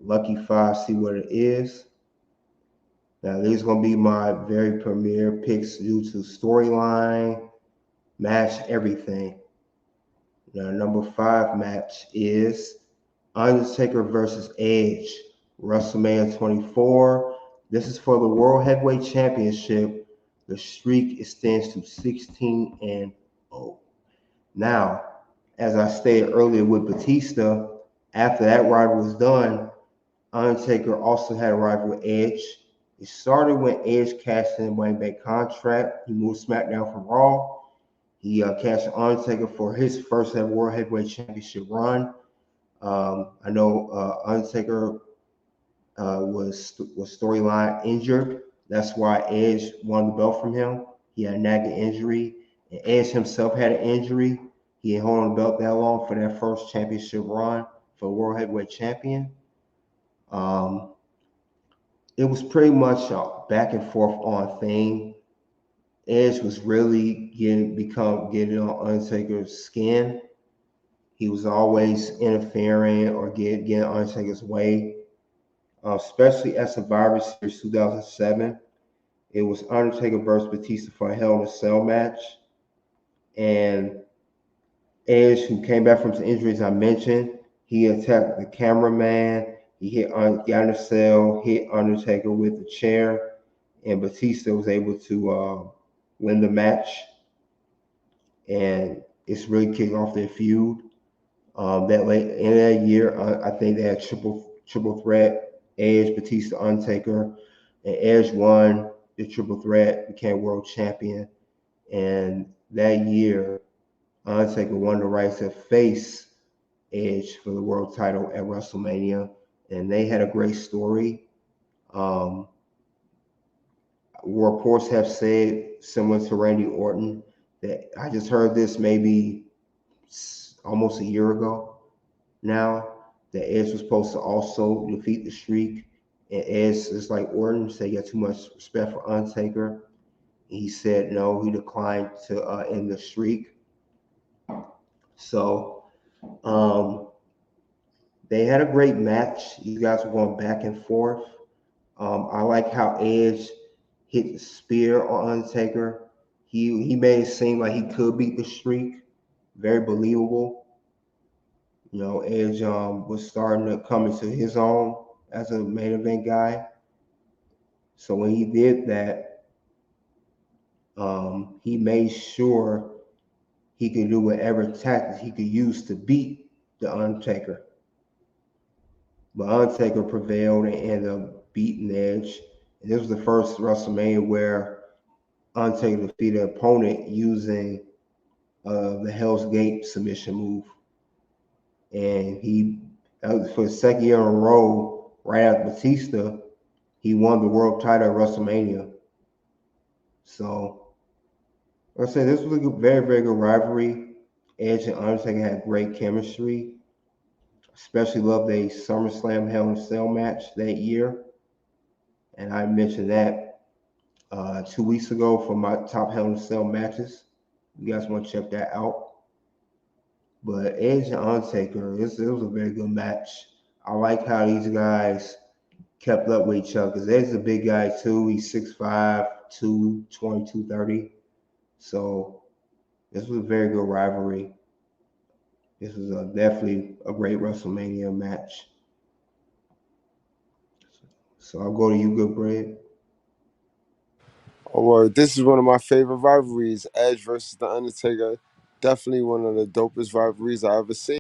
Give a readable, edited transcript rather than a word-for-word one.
Lucky 5, see what it is. Now, these are going to be my very premier picks due to storyline, match, everything. Now, number 5 match is Undertaker versus Edge, WrestleMania 24. This is for the World Heavyweight Championship. The streak extends to 16 and 0. Now, as I stated earlier with Batista, after that rival was done, Undertaker also had a rival with Edge. It started when Edge cashed in a money back contract. He moved SmackDown from Raw. He cashed Undertaker for his first ever World Heavyweight Championship run. I know Undertaker was storyline injured. That's why Edge won the belt from him. He had a nagging injury, and Edge himself had an injury. He didn't hold on the belt that long for that first championship run for World Heavyweight Champion. Um, it was pretty much a back and forth on thing. Edge was really getting on Undertaker's skin. He was always interfering or getting Undertaker's way, especially at Survivor Series 2007. It was Undertaker versus Batista for a Hell in a Cell match. And Edge, who came back from some injuries I mentioned, he attacked the cameraman. He got in the cell, hit Undertaker with the chair, and Batista was able to win the match. And it's really kicked off their feud. That late in that year, I think they had triple threat: Edge, Batista, Undertaker, and Edge won the triple threat, became world champion. And that year, Undertaker won the rights to face Edge for the world title at WrestleMania, and they had a great story. Um, Reports have said, similar to Randy Orton, that I just heard this maybe almost a year ago now, that Edge was supposed to also defeat the streak. And Edge is like Orton, said he got too much respect for Undertaker. He said no, he declined to end the streak. So um, they had a great match. These guys were going back and forth. I like how Edge hit the spear on Undertaker. He made it seem like he could beat the streak. Very believable. You know, Edge was starting to come into his own as a main event guy. So when he did that, he made sure he could do whatever tactics he could use to beat the Undertaker. But Undertaker prevailed and ended up beating Edge. And this was the first WrestleMania where Undertaker defeated an opponent using the Hell's Gate submission move. And he, for the second year in a row, right after Batista, he won the world title at WrestleMania. So, like I said, this was a very, very good rivalry. Edge and Undertaker had great chemistry. Especially loved a SummerSlam Hell in a Cell match that year. And I mentioned that 2 weeks ago for my top Hell in a Cell matches. You guys want to check that out. But Edge and Undertaker, it was a very good match. I like how these guys kept up with each other because Edge is a big guy too. He's 6'5", 220, 230. So this was a very good rivalry. This was definitely a great WrestleMania match. So I'll go to you, Good Bread. Oh, word. This is one of my favorite rivalries, Edge versus The Undertaker. Definitely one of the dopest rivalries I ever seen.